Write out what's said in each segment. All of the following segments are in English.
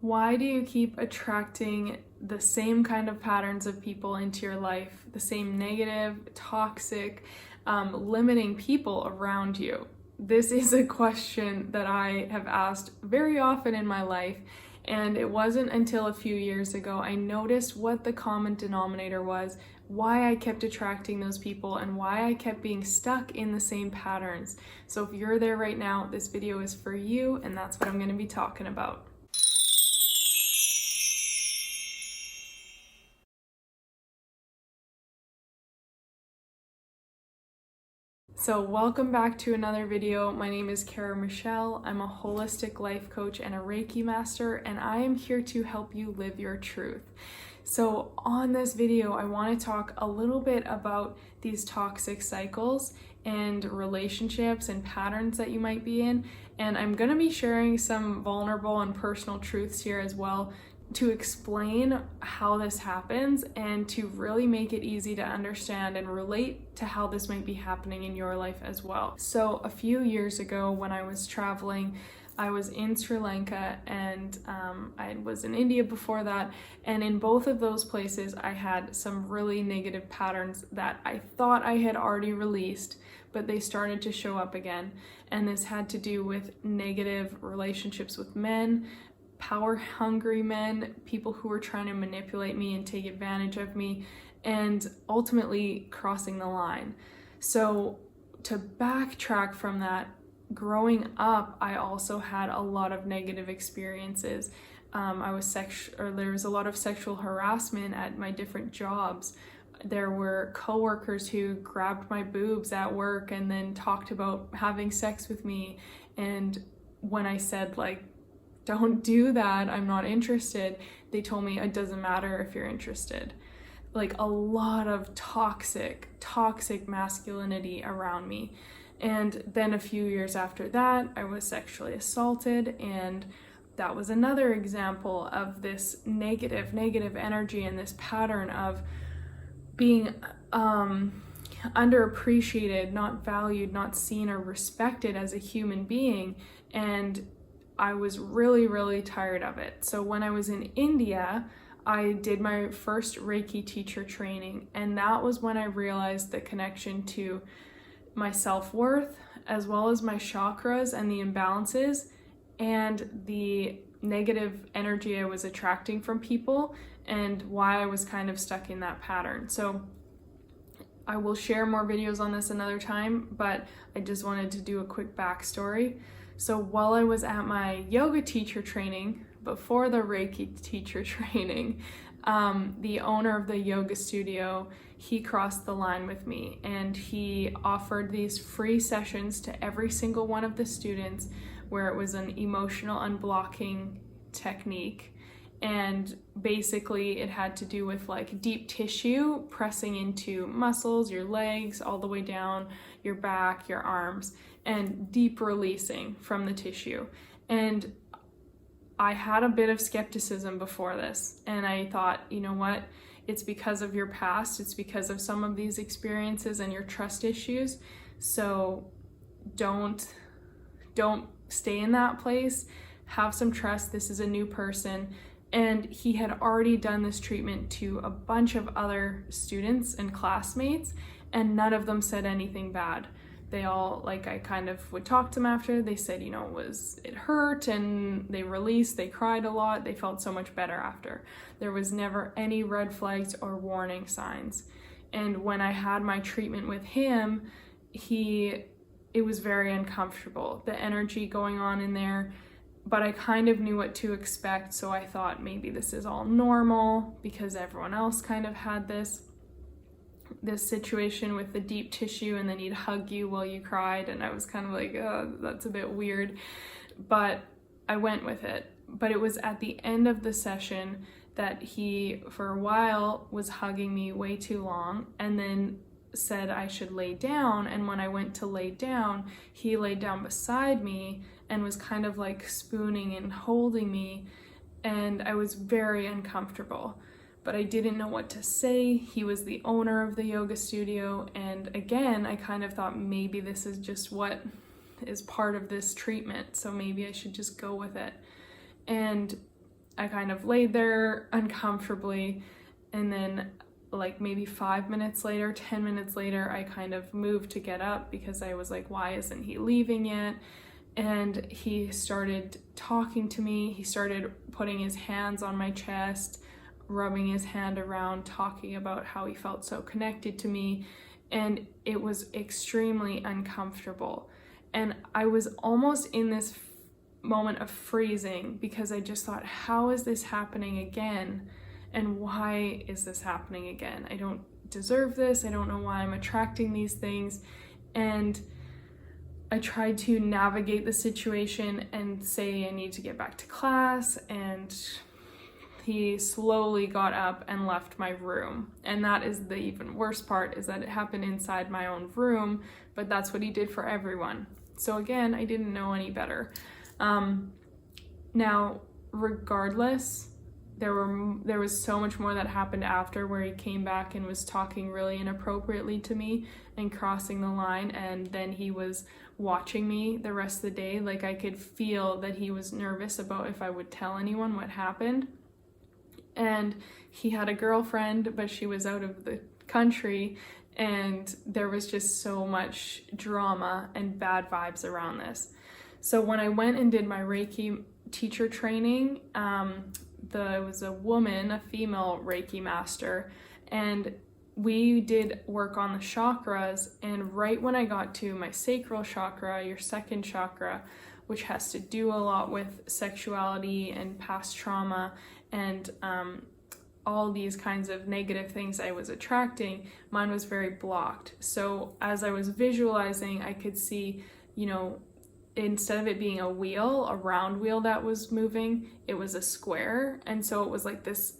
Why do you keep attracting the same kind of patterns of people into your life, the same negative, toxic, limiting people around you? This is a question that I have asked very often in my life, and it wasn't until a few years ago I noticed what the common denominator was, why I kept attracting those people, and why I kept being stuck in the same patterns. So if you're there right now, this video is for you, and that's what I'm going to be talking about. So welcome back to another video. My name is Kara Michelle. I'm a holistic life coach and a Reiki master, and I am here to help you live your truth. So on this video, I want to talk a little bit about these toxic cycles and relationships and patterns that you might be in. And I'm going to be sharing some vulnerable and personal truths here as well to explain how this happens and to really make it easy to understand and relate to how this might be happening in your life as well. So a few years ago when I was traveling, I was in Sri Lanka and I was in India before that, and in both of those places I had some really negative patterns that I thought I had already released, but they started to show up again. And this had to do with negative relationships with men, power-hungry men, people who were trying to manipulate me and take advantage of me, and ultimately crossing the line. So to backtrack from that, growing up, I also had a lot of negative experiences. There was a lot of sexual harassment at my different jobs. There were coworkers who grabbed my boobs at work and then talked about having sex with me. And when I said, like, don't do that, I'm not interested, they told me it doesn't matter if you're interested. Like, a lot of toxic masculinity around me. And then a few years after that, I was sexually assaulted, and that was another example of this negative energy and this pattern of being underappreciated, not valued, not seen or respected as a human being. And I was really tired of it. So when I was in India, I did my first Reiki teacher training, and that was when I realized the connection to my self-worth, as well as my chakras and the imbalances, and the negative energy I was attracting from people, and why I was kind of stuck in that pattern. So I will share more videos on this another time, but I just wanted to do a quick backstory. So while I was at my yoga teacher training, before the Reiki teacher training, the owner of the yoga studio, he crossed the line with me, and he offered these free sessions to every single one of the students where it was an emotional unblocking technique. And basically it had to do with like deep tissue, pressing into muscles, your legs, all the way down your back, your arms, and deep releasing from the tissue. And I had a bit of skepticism before this, and I thought, you know what, it's because of your past, it's because of some of these experiences and your trust issues, so don't stay in that place, have some trust, this is a new person. And he had already done this treatment to a bunch of other students and classmates, and none of them said anything bad. They all, like, I kind of would talk to them after, they said, you know, it hurt, and they released, they cried a lot, they felt so much better after. There was never any red flags or warning signs. And when I had my treatment with him, it was very uncomfortable, the energy going on in there, but I kind of knew what to expect, so I thought maybe this is all normal because everyone else kind of had this situation with the deep tissue, and then he'd hug you while you cried, and I was kind of like, oh, that's a bit weird, but I went with it. But it was at the end of the session that he, for a while, was hugging me way too long, and then said I should lay down. And when I went to lay down, he laid down beside me and was kind of like spooning and holding me, and I was very uncomfortable, but I didn't know what to say. He was the owner of the yoga studio, and again, I kind of thought maybe this is just what is part of this treatment, so maybe I should just go with it. And I kind of laid there uncomfortably, and then like maybe 5 minutes later, 10 minutes later, I kind of moved to get up because I was like, why isn't he leaving yet? And he started talking to me. He started putting his hands on my chest, rubbing his hand around, talking about how he felt so connected to me. And it was extremely uncomfortable. And I was almost in this moment of freezing because I just thought, how is this happening again? And why is this happening again? I don't deserve this. I don't know why I'm attracting these things. And I tried to navigate the situation and say I need to get back to class, and he slowly got up and left my room. And that is the even worse part, is that it happened inside my own room, but that's what he did for everyone. So again, I didn't know any better. Now, regardless, there was so much more that happened after, where he came back and was talking really inappropriately to me and crossing the line, and then he was watching me the rest of the day. Like, I could feel that he was nervous about if I would tell anyone what happened. And he had a girlfriend, but she was out of the country, and there was just so much drama and bad vibes around this. So when I went and did my Reiki teacher training, there was a woman, a female Reiki master, and we did work on the chakras. And right when I got to my sacral chakra, your second chakra, which has to do a lot with sexuality and past trauma and all these kinds of negative things I was attracting, mine was very blocked. So as I was visualizing, I could see, instead of it being a wheel, a round wheel that was moving, it was a square. And so it was like this,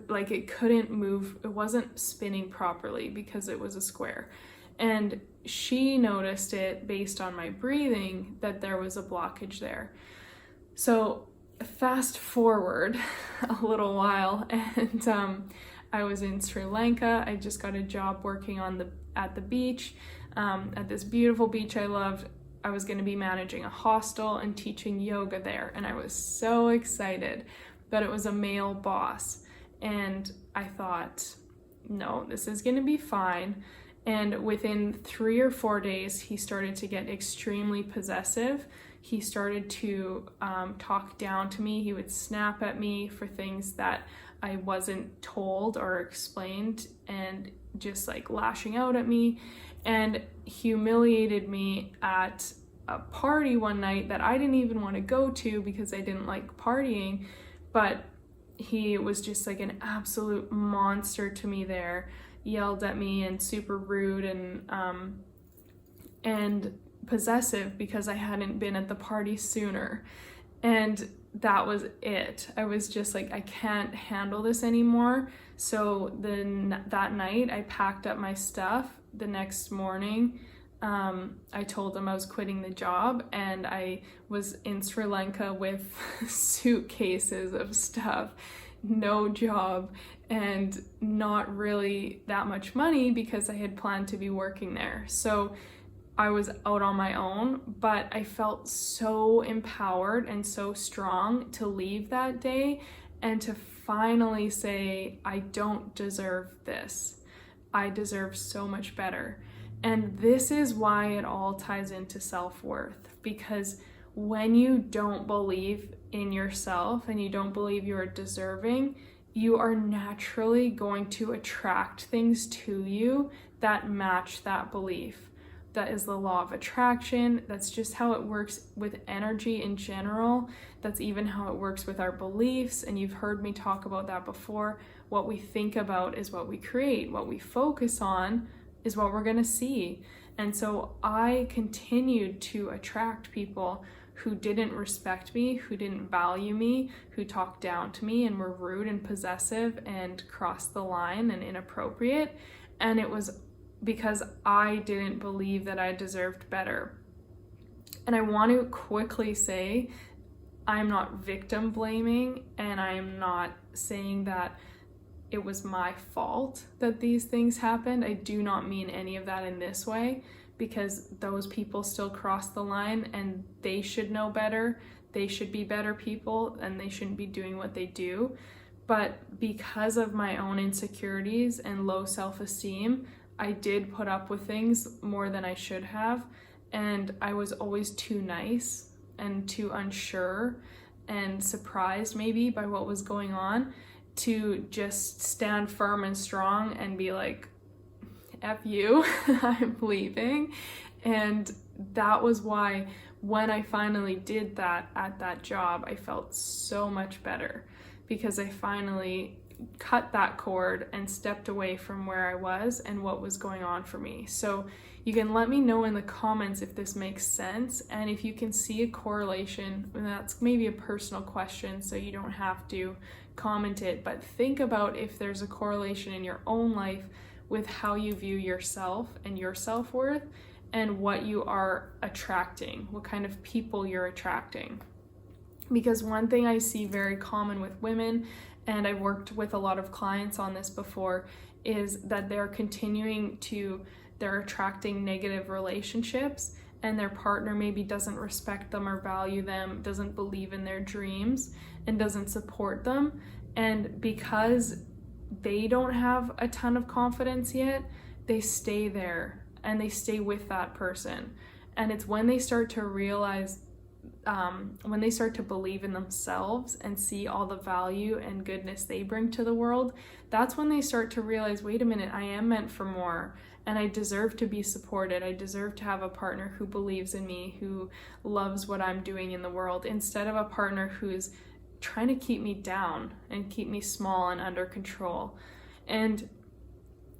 like it couldn't move. It wasn't spinning properly because it was a square. And she noticed it based on my breathing that there was a blockage there. So fast forward a little while, and I was in Sri Lanka. I just got a job working at the beach, at this beautiful beach I loved. I was going to be managing a hostel and teaching yoga there, and I was so excited, but it was a male boss, and I thought, no, this is going to be fine. And within 3 or 4 days, he started to get extremely possessive. He started to talk down to me. He would snap at me for things that I wasn't told or explained, and just like lashing out at me, and humiliated me at a party one night that I didn't even want to go to because I didn't like partying, but he was just like an absolute monster to me there, yelled at me and super rude and possessive because I hadn't been at the party sooner. And that was it. I was just like, I can't handle this anymore. So then that night I packed up my stuff. The next morning, I told him I was quitting the job, and I was in Sri Lanka with suitcases of stuff, no job, and not really that much money because I had planned to be working there. So I was out on my own, but I felt so empowered and so strong to leave that day and to finally say, I don't deserve this. I deserve so much better. And this is why it all ties into self-worth, because when you don't believe in yourself and you don't believe you are deserving, you are naturally going to attract things to you that match that belief. That is the law of attraction. That's just how it works with energy in general. That's even how it works with our beliefs. And you've heard me talk about that before. What we think about is what we create. What we focus on is what we're going to see. And so I continued to attract people who didn't respect me, who didn't value me, who talked down to me and were rude and possessive and crossed the line and inappropriate. And it was because I didn't believe that I deserved better. And I want to quickly say, I'm not victim blaming, and I am not saying that it was my fault that these things happened. I do not mean any of that in this way, because those people still crossed the line and they should know better. they should be better people and they shouldn't be doing what they do. But because of my own insecurities and low self-esteem, I did put up with things more than I should have. And I was always too nice and too unsure and surprised maybe by what was going on to just stand firm and strong and be like, F you, I'm leaving. And that was why when I finally did that at that job, I felt so much better, because I finally cut that cord and stepped away from where I was and what was going on for me. So you can let me know in the comments if this makes sense, and if you can see a correlation. And that's maybe a personal question, so you don't have to comment it, but think about if there's a correlation in your own life with how you view yourself and your self-worth and what you are attracting, what kind of people you're attracting. Because one thing I see very common with women, and I've worked with a lot of clients on this before, is that they're attracting negative relationships, and their partner maybe doesn't respect them or value them, doesn't believe in their dreams, and doesn't support them. And because they don't have a ton of confidence yet, they stay there and they stay with that person. And it's when they start to realize, when they start to believe in themselves and see all the value and goodness they bring to the world, that's when they start to realize, wait a minute, I am meant for more, and I deserve to be supported. I deserve to have a partner who believes in me, who loves what I'm doing in the world, instead of a partner who's trying to keep me down and keep me small and under control. And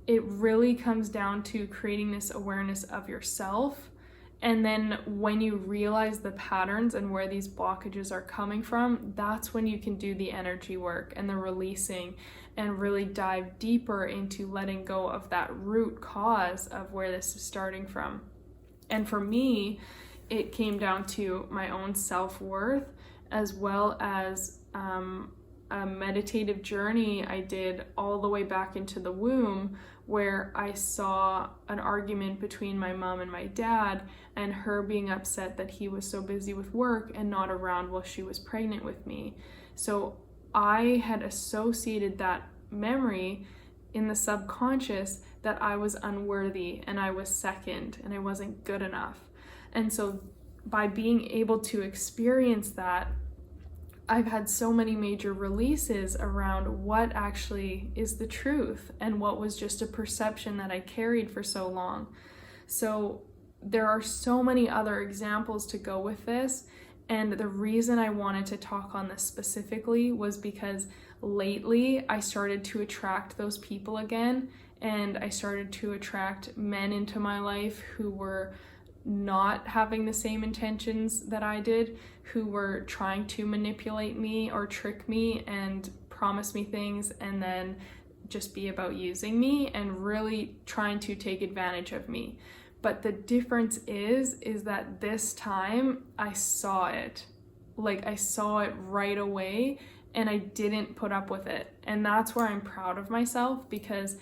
it really comes down to creating this awareness of yourself. And then when you realize the patterns and where these blockages are coming from, that's when you can do the energy work and the releasing and really dive deeper into letting go of that root cause of where this is starting from. And for me, it came down to my own self-worth, as well as a meditative journey I did all the way back into the womb, where I saw an argument between my mom and my dad, and her being upset that he was so busy with work and not around while she was pregnant with me. So I had associated that memory in the subconscious that I was unworthy and I was second and I wasn't good enough. And so by being able to experience that, I've had so many major releases around what actually is the truth and what was just a perception that I carried for so long. So there are so many other examples to go with this. And the reason I wanted to talk on this specifically was because lately I started to attract those people again, and I started to attract men into my life who were not having the same intentions that I did, who were trying to manipulate me or trick me and promise me things and then just be about using me and really trying to take advantage of me. But the difference is that this time I saw it. Like, I saw it right away and I didn't put up with it. And that's where I'm proud of myself, because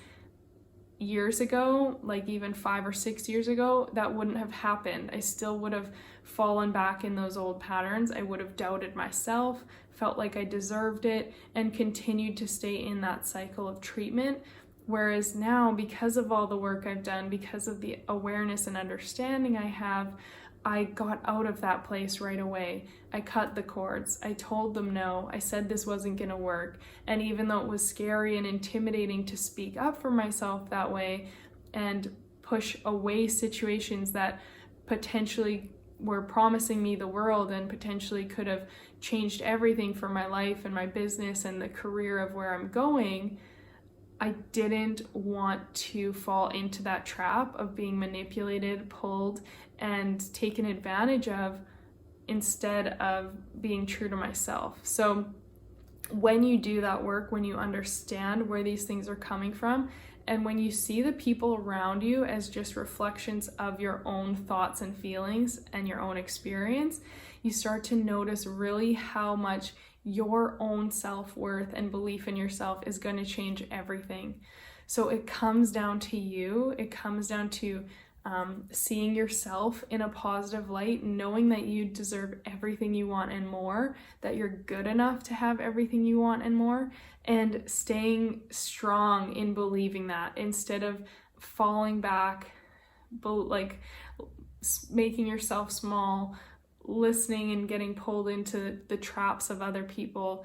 years ago, like even 5 or 6 years ago, that wouldn't have happened. I still would have fallen back in those old patterns. I would have doubted myself, felt like I deserved it, and continued to stay in that cycle of treatment. Whereas now, because of all the work I've done, because of the awareness and understanding I have, I got out of that place right away. I cut the cords. I told them no. I said this wasn't going to work. And even though it was scary and intimidating to speak up for myself that way and push away situations that potentially were promising me the world and potentially could have changed everything for my life and my business and the career of where I'm going, I didn't want to fall into that trap of being manipulated, pulled, and taken advantage of, instead of being true to myself. So when you do that work, when you understand where these things are coming from, and when you see the people around you as just reflections of your own thoughts and feelings and your own experience, you start to notice really how much your own self-worth and belief in yourself is going to change everything. So it comes down to you. It comes down to seeing yourself in a positive light, knowing that you deserve everything you want and more, that you're good enough to have everything you want and more, and staying strong in believing that instead of falling back, like making yourself small, listening and getting pulled into the traps of other people,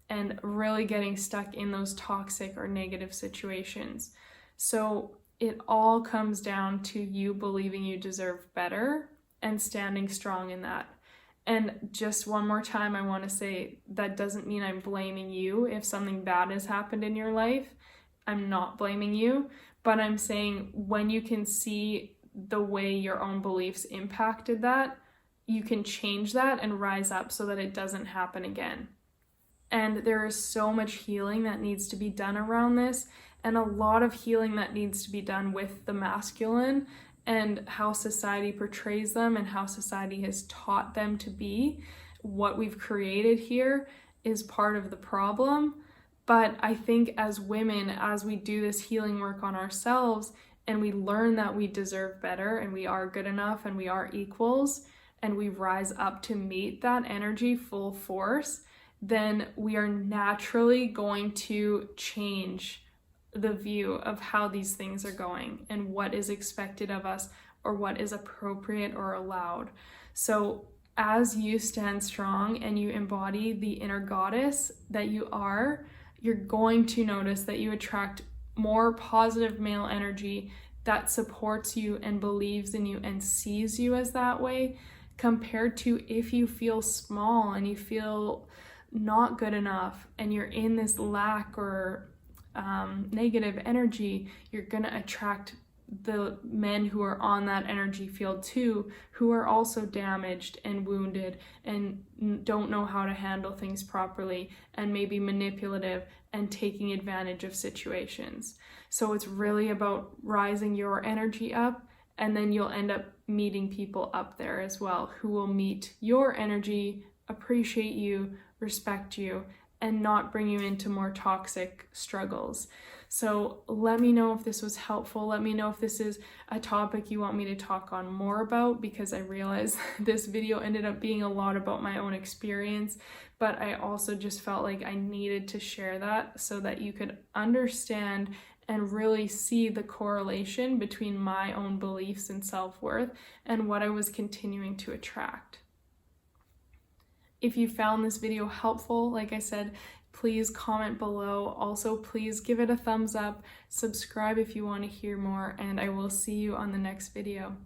and really getting stuck in those toxic or negative situations. So it all comes down to you believing you deserve better and standing strong in that. And just one more time, I want to say that doesn't mean I'm blaming you if something bad has happened in your life. I'm not blaming you, but I'm saying when you can see the way your own beliefs impacted that, you can change that and rise up so that it doesn't happen again. And there is so much healing that needs to be done around this, and a lot of healing that needs to be done with the masculine and how society portrays them and how society has taught them to be. What we've created here is part of the problem. But I think as women, as we do this healing work on ourselves and we learn that we deserve better and we are good enough and we are equals, and we rise up to meet that energy full force, then we are naturally going to change the view of how these things are going and what is expected of us or what is appropriate or allowed. So as you stand strong and you embody the inner goddess that you are, you're going to notice that you attract more positive male energy that supports you and believes in you and sees you as that way, compared to if you feel small and you feel not good enough and you're in this lack or negative energy. You're going to attract the men who are on that energy field too, who are also damaged and wounded and don't know how to handle things properly and maybe manipulative and taking advantage of situations. So it's really about rising your energy up, and then you'll end up meeting people up there as well who will meet your energy, appreciate you, respect you, and not bring you into more toxic struggles. So let me know if this was helpful. Let me know if this is a topic you want me to talk on more about, because I realize this video ended up being a lot about my own experience, but I also just felt like I needed to share that so that you could understand and really see the correlation between my own beliefs and self-worth and what I was continuing to attract. If you found this video helpful, like I said, please comment below. Also, please give it a thumbs up, subscribe if you want to hear more, and I will see you on the next video.